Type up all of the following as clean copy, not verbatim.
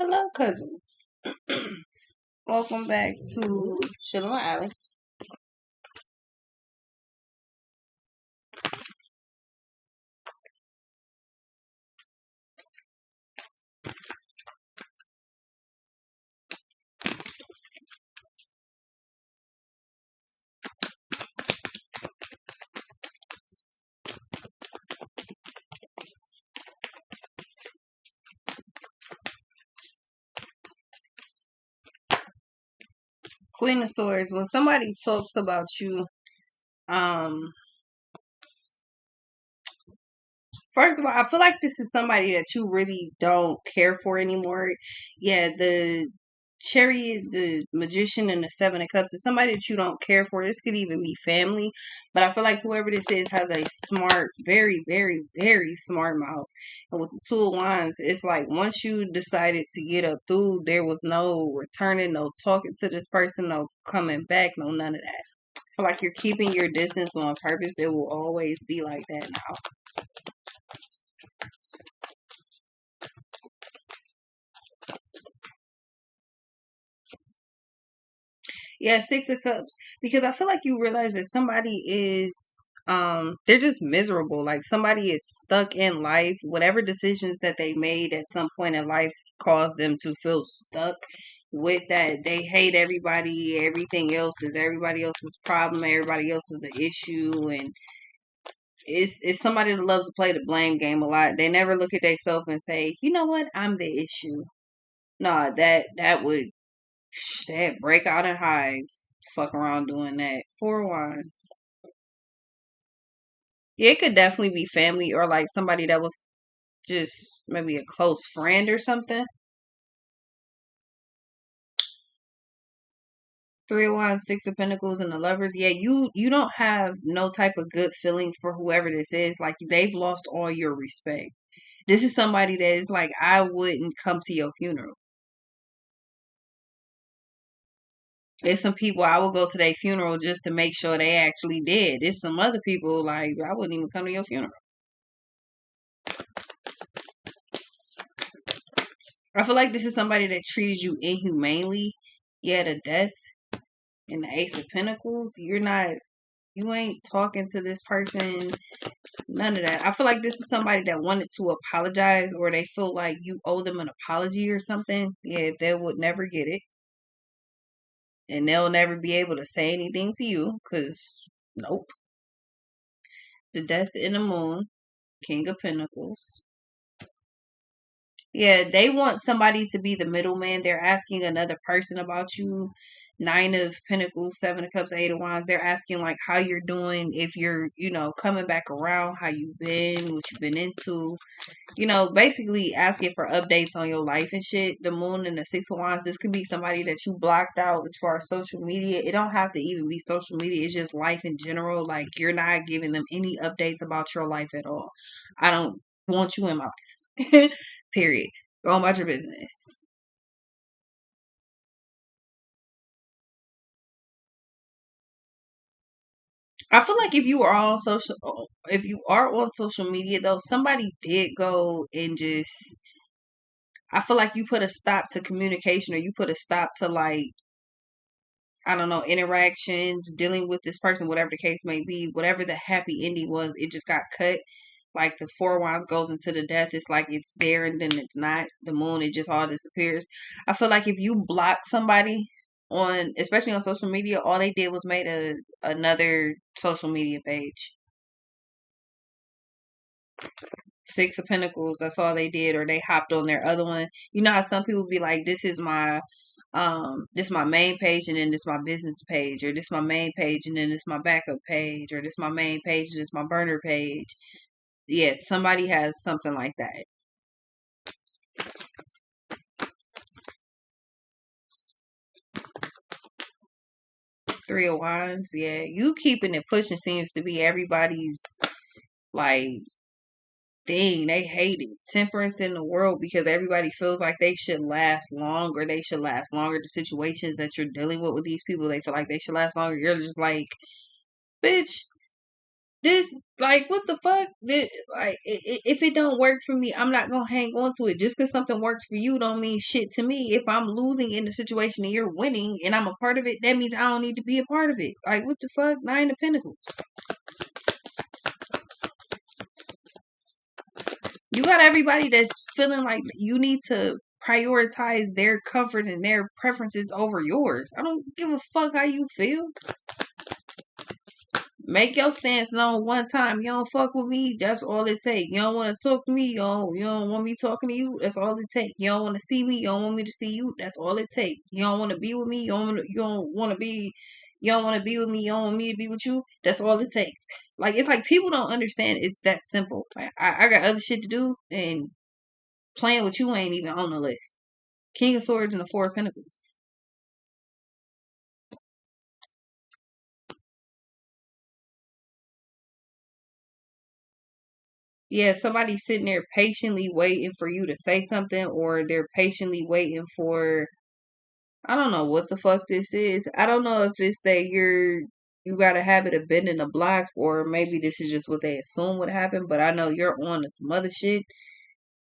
Hello, cousins. Welcome back to Chillin' with Allie. Queen of Swords. When somebody talks about you, um, first of all, I feel like this is somebody that you really don't care for anymore. Yeah, the Chariot, the Magician, and the Seven of Cups is somebody that you don't care for. This could even be family, but I feel like whoever this is has a smart, very, very, very smart mouth. And with the Two of Wands, it's like once you decided to get up through, there was no returning, no talking to this person, no coming back, no none of that. I feel like you're keeping your distance on purpose. It will always be like that now. Yeah, Six of Cups. Because I feel like you realize that somebody is they're just miserable. Like somebody is stuck in life. Whatever decisions that they made at some point in life caused them to feel stuck with that. They hate everybody, everything else is everybody else's problem, everybody else is an issue, and it's somebody that loves to play the blame game a lot. They never look at themselves and say, you know what, I'm the issue. Nah, that would they'd break out in hives. Fuck around doing that. Four Wands. Yeah, it could definitely be family or like somebody that was just maybe a close friend or something. Three of Wands, Six of Pentacles, and the Lovers. Yeah, you don't have no type of good feelings for whoever this is. Like they've lost all your respect. This is somebody that is like, I wouldn't come to your funeral. There's some people I would go to their funeral just to make sure they actually did. There's some other people like I wouldn't even come to your funeral. I feel like this is somebody that treated you inhumanely. Yeah, the death and the Ace of Pentacles. You ain't talking to this person. None of that. I feel like this is somebody that wanted to apologize or they feel like you owe them an apology or something. Yeah, they would never get it. And they'll never be able to say anything to you because, nope. The Death in the Moon, King of Pentacles. Yeah, they want somebody to be the middleman. They're asking another person about you. Nine of Pentacles, Seven of Cups, Eight of Wands. They're asking like how you're doing, if you're, coming back around, how you've been, what you've been into. Basically asking for updates on your life and shit. The Moon and the Six of Wands. This could be somebody that you blocked out as far as social media. It don't have to even be social media. It's just life in general. Like you're not giving them any updates about your life at all. I don't want you in my life. Period. Go about your business. I feel like if you are on social media though, somebody did go and just, I feel like you put a stop to communication or you put a stop to like, I don't know, interactions, dealing with this person, whatever the case may be, whatever the happy ending was, it just got cut. Like the Four Wands goes into the death, it's like it's there and then it's not. The Moon, it just all disappears. I feel like if you block somebody on, especially on social media, all they did was made another social media page. Six of Pentacles, that's all they did, or they hopped on their other one. You know how some people be like, this my main page and then this my business page, or this my main page and then this my backup page, or this my main page and this my burner page. Yeah, somebody has something like that. Three of Wands, yeah. You keeping it pushing seems to be everybody's like thing. They hate it. Temperance in the world because everybody feels like they should last longer. They should last longer. The situations that you're dealing with these people, they feel like they should last longer. You're just like, bitch, This, like, what the fuck? This, like, if it don't work for me, I'm not gonna hang on to it. Just because something works for you don't mean shit to me. If I'm losing in the situation and you're winning and I'm a part of it, that means I don't need to be a part of it. Like, what the fuck? Nine of Pentacles. You got everybody that's feeling like you need to prioritize their comfort and their preferences over yours. I don't give a fuck how you feel. Make your stance known one time. You don't fuck with me, that's all it take. You don't want to talk to me, you don't want me talking to you, that's all it take. You don't want to see me, you don't want me to see you, that's all it take. You don't want to be with me, you don't want to be with me, you don't want me to be with you, that's all it takes. Like, it's like people don't understand it's that simple. Like, I got other shit to do, and playing with you ain't even on the list. King of Swords and the Four of Pentacles. Yeah, somebody's sitting there patiently waiting for you to say something, or they're patiently waiting for, I don't know what the fuck this is. I don't know if it's that you got a habit of bending the block, or maybe this is just what they assume would happen, but I know you're on to some other shit.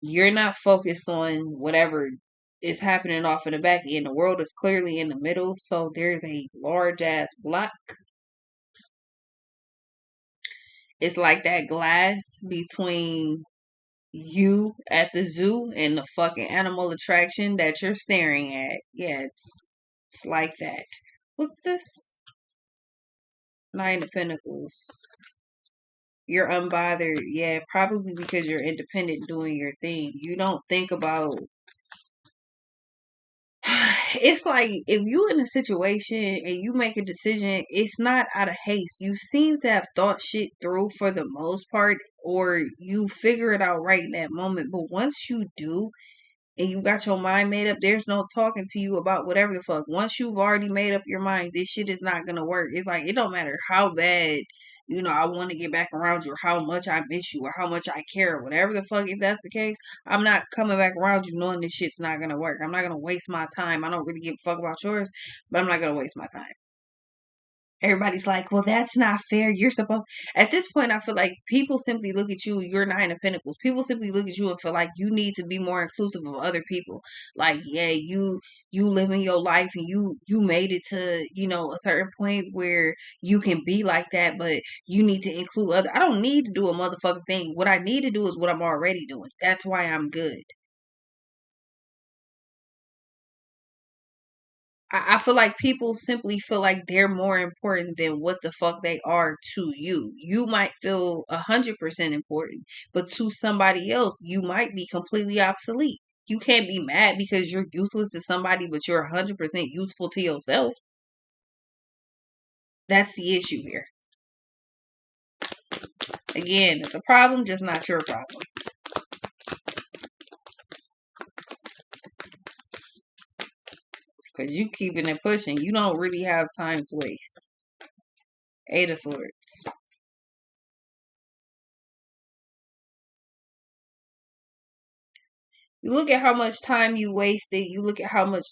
You're not focused on whatever is happening off in the back end. The world is clearly in the middle, so there's a large ass block. It's like that glass between you at the zoo and the fucking animal attraction that you're staring at. Yeah, it's like that. What's this? Nine of Pentacles. You're unbothered. Yeah, probably because you're independent doing your thing. You don't think about, it's like if you in a situation and you make a decision, it's not out of haste. You seem to have thought shit through for the most part, or you figure it out right in that moment. But once you do, and you got your mind made up, there's no talking to you about whatever the fuck. Once you've already made up your mind, this shit is not gonna work. It's like, it don't matter how bad, I want to get back around you, or how much I miss you, or how much I care, or whatever the fuck. If that's the case, I'm not coming back around you knowing this shit's not gonna work. I'm not gonna waste my time. I don't really give a fuck about yours, but I'm not gonna waste my time. Everybody's like, well, that's not fair. You're supposed. At this point, I feel like people simply look at you. You're Nine of Pentacles. People simply look at you and feel like you need to be more inclusive of other people. Like, yeah, you living your life and you made it to a certain point where you can be like that, but you need to include other. I don't need to do a motherfucking thing. What I need to do is what I'm already doing. That's why I'm good. I feel like people simply feel like they're more important than what the fuck they are to you. You might feel 100% important, but to somebody else, you might be completely obsolete. You can't be mad because you're useless to somebody, but you're 100% useful to yourself. That's the issue here. Again, it's a problem, just not your problem. Because you keeping it pushing. You don't really have time to waste. Eight of Swords. You look at how much time you wasted. You look at how much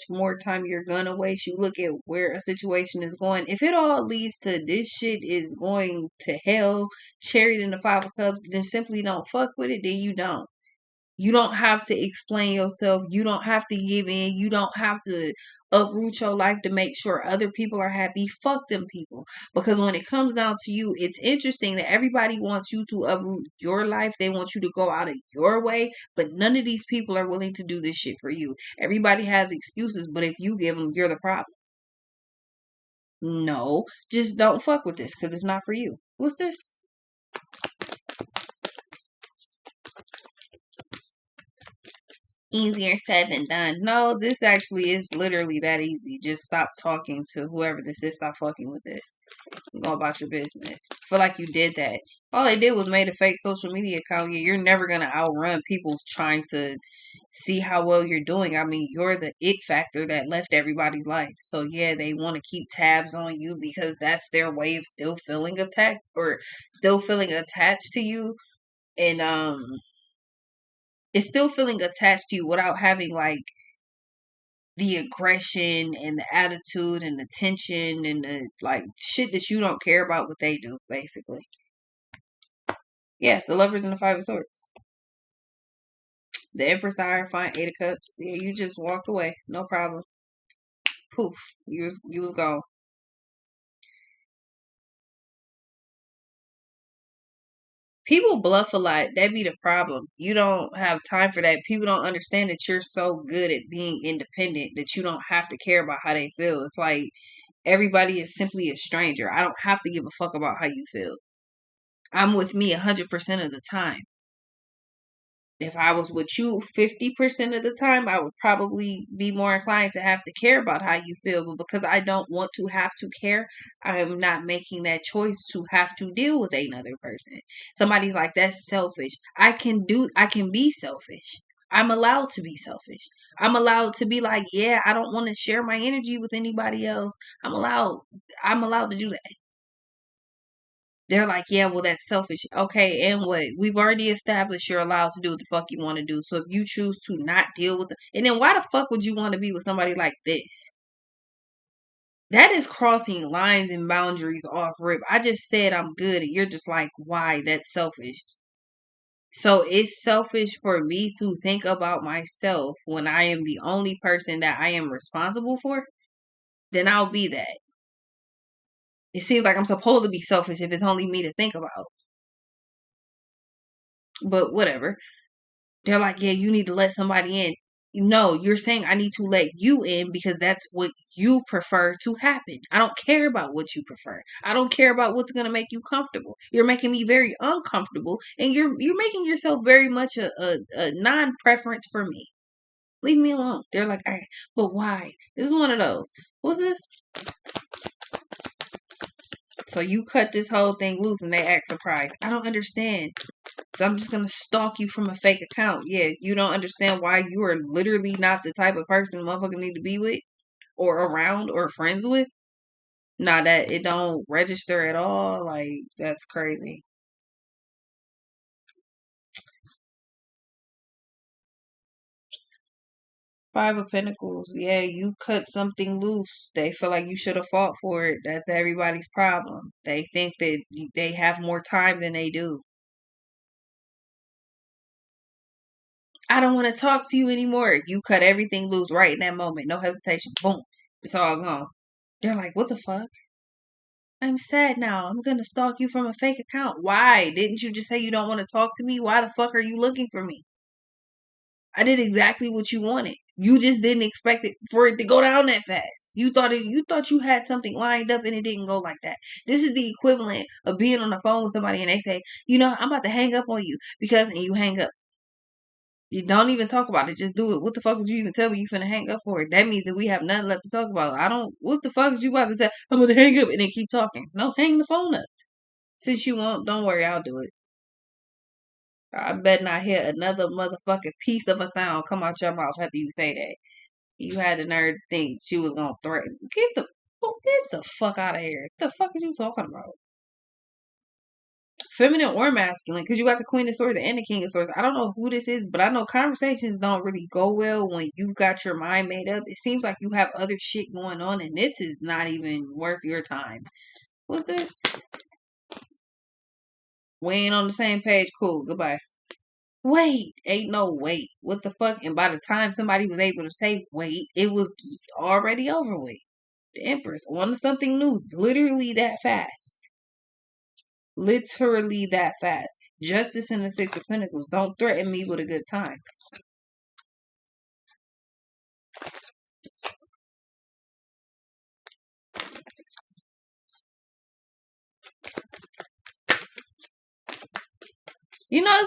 more time you're gonna waste. You look at where a situation is going. If it all leads to this shit is going to hell, chariot in the Five of Cups, then simply don't fuck with it. Then you don't. You don't have to explain yourself. You don't have to give in. You don't have to uproot your life to make sure other people are happy. Fuck them people. Because when it comes down to you, it's interesting that everybody wants you to uproot your life. They want you to go out of your way. But none of these people are willing to do this shit for you. Everybody has excuses, but if you give them, you're the problem. No, just don't fuck with this because it's not for you. What's this? Easier said than done. No, this actually is literally that easy. Just stop talking to whoever this is. Stop fucking with this. Go about your business. Feel like you did that. All they did was made a fake social media account. Yeah, you're never gonna outrun people trying to see how well you're doing. I mean, you're the it factor that left everybody's life. So yeah, they want to keep tabs on you because that's their way of still feeling attacked or still feeling attached to you. And it's still feeling attached to you without having like the aggression and the attitude and the tension and the like shit that you don't care about what they do, basically. Yeah, the Lovers and the Five of Swords. The Empress, the Hierophant, Eight of Cups. Yeah, you just walked away. No problem. Poof. You was gone. People bluff a lot. That be the problem. You don't have time for that. People don't understand that you're so good at being independent that you don't have to care about how they feel. It's like everybody is simply a stranger. I don't have to give a fuck about how you feel. I'm with me 100% of the time. If I was with you 50% of the time, I would probably be more inclined to have to care about how you feel. But because I don't want to have to care, I am not making that choice to have to deal with another person. Somebody's like, that's selfish. I can be selfish. I'm allowed to be selfish. I'm allowed to be like, yeah, I don't want to share my energy with anybody else. I'm allowed. I'm allowed to do that. They're like, yeah, well, that's selfish. Okay, and what? We've already established you're allowed to do what the fuck you want to do. So if you choose to not deal with it, and then why the fuck would you want to be with somebody like this? That is crossing lines and boundaries off rip. I just said I'm good, and you're just like, why? That's selfish. So it's selfish for me to think about myself when I am the only person that I am responsible for. Then I'll be that. It seems like I'm supposed to be selfish if it's only me to think about. But whatever. They're like, yeah, you need to let somebody in. No, you're saying I need to let you in because that's what you prefer to happen. I don't care about what you prefer. I don't care about what's gonna make you comfortable. You're making me very uncomfortable, and you're making yourself very much a non preference for me. Leave me alone. They're like, but why? This is one of those. What's this? So you cut this whole thing loose, and they act surprised. I don't understand. So I'm just gonna stalk you from a fake account. Yeah, you don't understand why you are literally not the type of person motherfucker need to be with or around or friends with. Nah, that it don't register at all. Like that's crazy. Five of Pentacles. Yeah, you cut something loose. They feel like you should have fought for it. That's everybody's problem. They think that they have more time than they do. I don't want to talk to you anymore. You cut everything loose right in that moment. No hesitation. Boom. It's all gone. They're like, what the fuck? I'm sad now. I'm gonna stalk you from a fake account. Why? Didn't you just say you don't want to talk to me? Why the fuck are you looking for me? I did exactly what you wanted. You just didn't expect it for it to go down that fast. You thought you had something lined up and it didn't go like that. This is the equivalent of being on the phone with somebody and they say, I'm about to hang up on you because and you hang up. You don't even talk about it. Just do it. What the fuck would you even tell me you finna hang up for? That means that we have nothing left to talk about. I don't. What the fuck is you about to say? I'm gonna hang up and then keep talking. No, hang the phone up. Since you won't, don't worry, I'll do it. I bet not hear another motherfucking piece of a sound come out your mouth after you say that. You had the nerve to think she was gonna threaten. Get the fuck out of here. What the fuck is you talking about? Feminine or masculine, because you got the Queen of Swords and the King of Swords. I don't know who this is, but I know conversations don't really go well when you've got your mind made up. It seems like you have other shit going on, and this is not even worth your time. What's this? We ain't on the same page. Cool. Goodbye. Wait, ain't no wait. What the fuck? And by the time somebody was able to say wait, it was already over with. The Empress wanted something new, literally that fast. Literally that fast. Justice in the Six of Pentacles. Don't threaten me with a good time.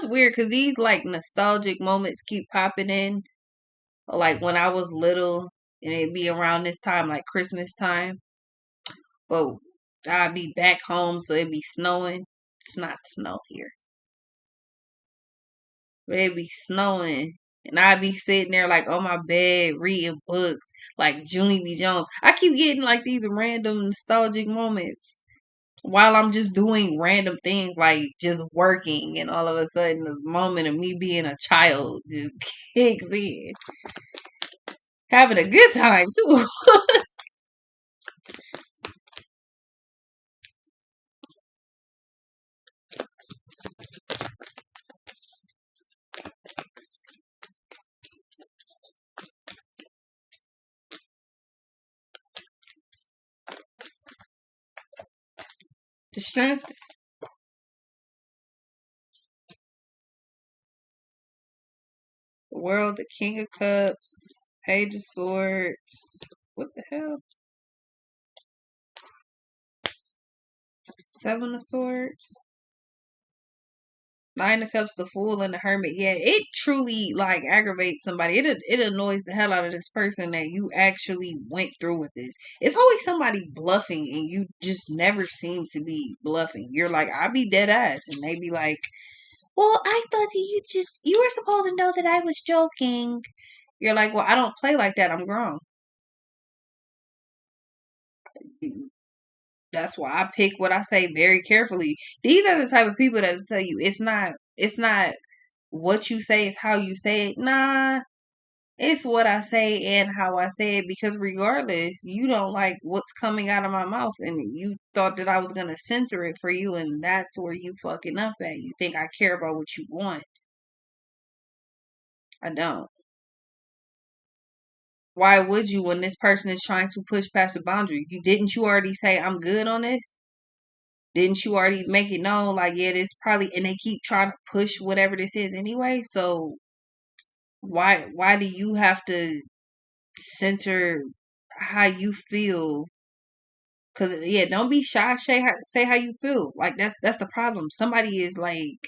It's weird because these like nostalgic moments keep popping in. Like when I was little and it'd be around this time, like Christmas time. But I'd be back home, so it'd be snowing. It's not snow here, but it'd be snowing. And I'd be sitting there like on my bed reading books like Junie B. Jones. I keep getting like these random nostalgic moments while I'm just doing random things like just working, and all of a sudden this moment of me being a child just kicks in. Having a good time too. The strength, the world, the King of Cups, Page of Swords. What the hell? Seven of Swords. Nine of Cups, the Fool, and the Hermit. Yeah, it truly like aggravates somebody. It annoys the hell out of this person that you actually went through with this. It's always somebody bluffing, and you just never seem to be bluffing. You're like, I be dead ass, and they be like, well, I thought you were supposed to know that I was joking. You're like, well, I don't play like that. I'm grown. That's why I pick what I say very carefully. These are the type of people that tell you it's not what you say, it's how you say it. Nah, it's what I say and how I say it, because regardless, you don't like what's coming out of my mouth, and you thought that I was gonna censor it for you, and that's where you fucking up at. You think I care about what you want. I don't. Why would you when this person is trying to push past a boundary? You already say I'm good on this? Didn't you already make it known like, yeah, this probably, and they keep trying to push whatever this is anyway? So why do you have to censor how you feel? Cause yeah, don't be shy. Say how you feel. Like that's the problem. Somebody is like,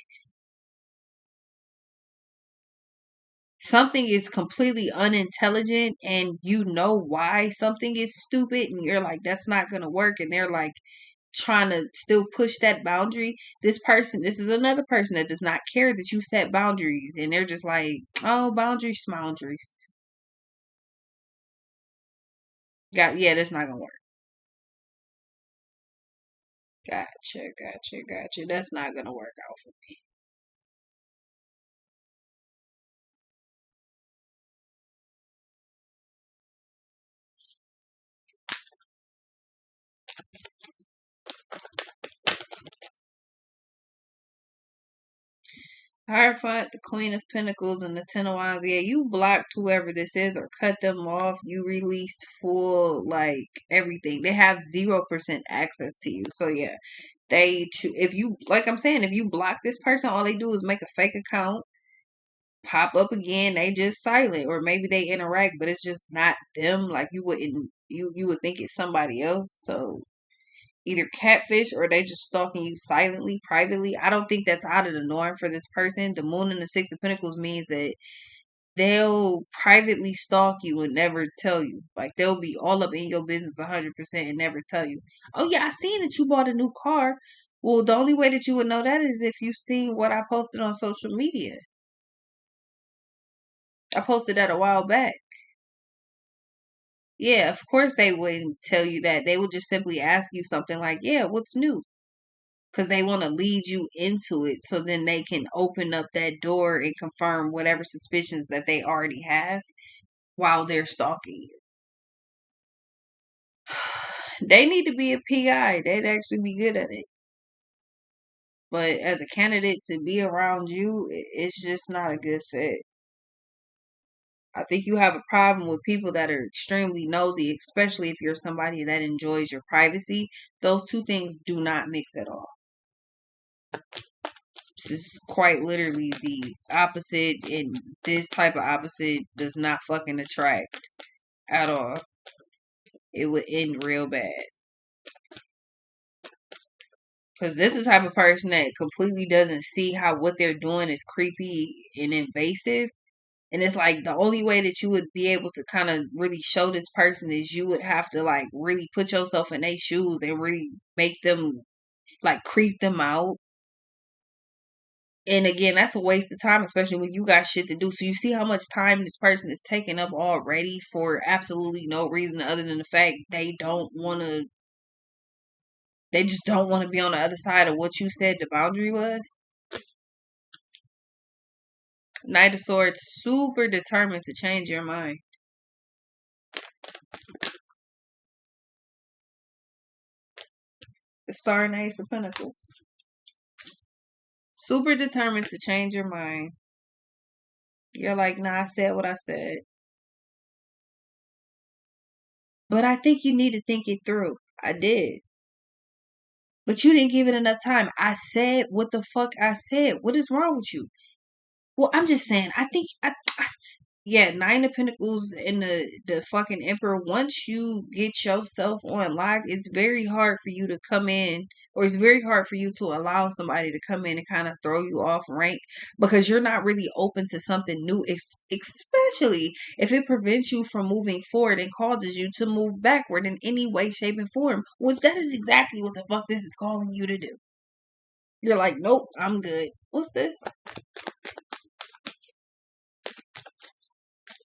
something is completely unintelligent, and you know why something is stupid, and you're like, that's not gonna work, and they're like trying to still push that boundary. This is another person that does not care that you set boundaries, and they're just like, oh, boundaries, boundaries. Yeah, that's not gonna work. Gotcha. That's not gonna work out for me. Hierophant, the Queen of Pentacles, and the Ten of Wands. Yeah, you blocked whoever this is or cut them off. You released full, like, everything. They have 0% access to you. So, yeah, if you, like I'm saying, if you block this person, all they do is make a fake account, pop up again, they just silent, or maybe they interact, but it's just not them. Like, you would think it's somebody else. So either catfish or they just stalking you silently, privately. I don't think that's out of the norm for this person. The Moon and the Six of Pentacles means that they'll privately stalk you and never tell you. Like, they'll be all up in your business 100% and never tell you. Oh yeah, I seen that you bought a new car. Well, the only way that you would know that is if you've seen what I posted on social media. I posted that a while back. Yeah, of course they wouldn't tell you that. They would just simply ask you something like, yeah, what's new? Because they want to lead you into it so then they can open up that door and confirm whatever suspicions that they already have while they're stalking you. They need to be a PI. They'd actually be good at it. But as a candidate to be around you, it's just not a good fit. I think you have a problem with people that are extremely nosy, especially if you're somebody that enjoys your privacy. Those two things do not mix at all. This is quite literally the opposite, and this type of opposite does not fucking attract at all. It would end real bad. Because this is the type of person that completely doesn't see how what they're doing is creepy and invasive. And it's like the only way that you would be able to kind of really show this person is you would have to like really put yourself in their shoes and really make them like creep them out. And again, that's a waste of time, especially when you got shit to do. So you see how much time this person is taking up already for absolutely no reason other than the fact they just don't want to be on the other side of what you said the boundary was. Knight of Swords, super determined to change your mind. The Star and Ace of Pentacles. Super determined to change your mind. You're like, nah, I said what I said. But I think you need to think it through. I did. But you didn't give it enough time. I said what the fuck I said. What is wrong with you? Well, I'm just saying, yeah, Nine of Pentacles and the fucking Emperor. Once you get yourself on lock, it's very hard for you to come in, or it's very hard for you to allow somebody to come in and kind of throw you off rank because you're not really open to something new, especially if it prevents you from moving forward and causes you to move backward in any way, shape, and form. Which that is exactly what the fuck this is calling you to do. You're like, nope, I'm good. What's this?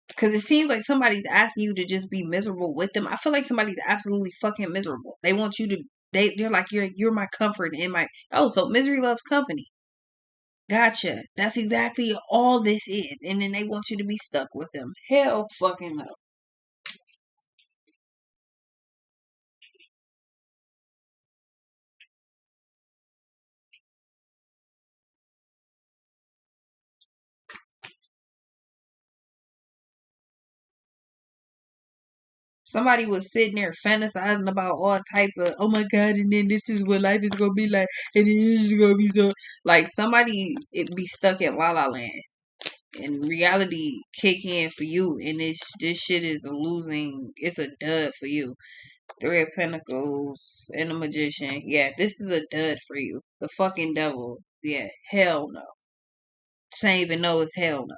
Because it seems like somebody's asking you to just be miserable with them. I feel like somebody's absolutely fucking miserable. They want you to. They're like you're my comfort and my. Oh, so misery loves company. Gotcha. That's exactly all this is, and then they want you to be stuck with them. Hell, fucking no. Somebody was sitting there fantasizing about all type of oh my god, and then this is what life is gonna be like, and then this is gonna be so like somebody it be stuck at La La Land. And reality kick in for you, and this shit is a losing. It's a dud for you. Three of Pentacles and the Magician. Yeah, this is a dud for you. The fucking devil. Yeah, hell no. Saying even know it's hell no.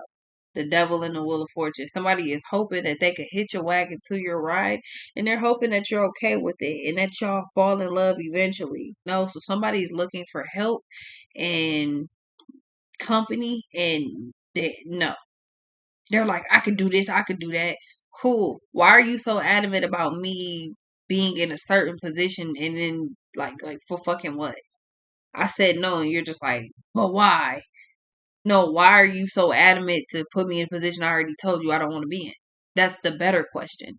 The devil and the Wheel of Fortune. Somebody is hoping that they could hitch a wagon to your ride, and they're hoping that you're okay with it, and that y'all fall in love eventually. No, so somebody's looking for help and company, and no. They're like, I could do this, I could do that. Cool. Why are you so adamant about me being in a certain position and then like for fucking what? I said no, and you're just like, but why? No, why are you so adamant to put me in a position I already told you I don't want to be in? That's the better question.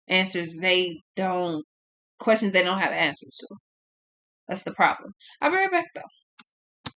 Answers they don't questions they don't have answers to. That's the problem. I'll be right back though.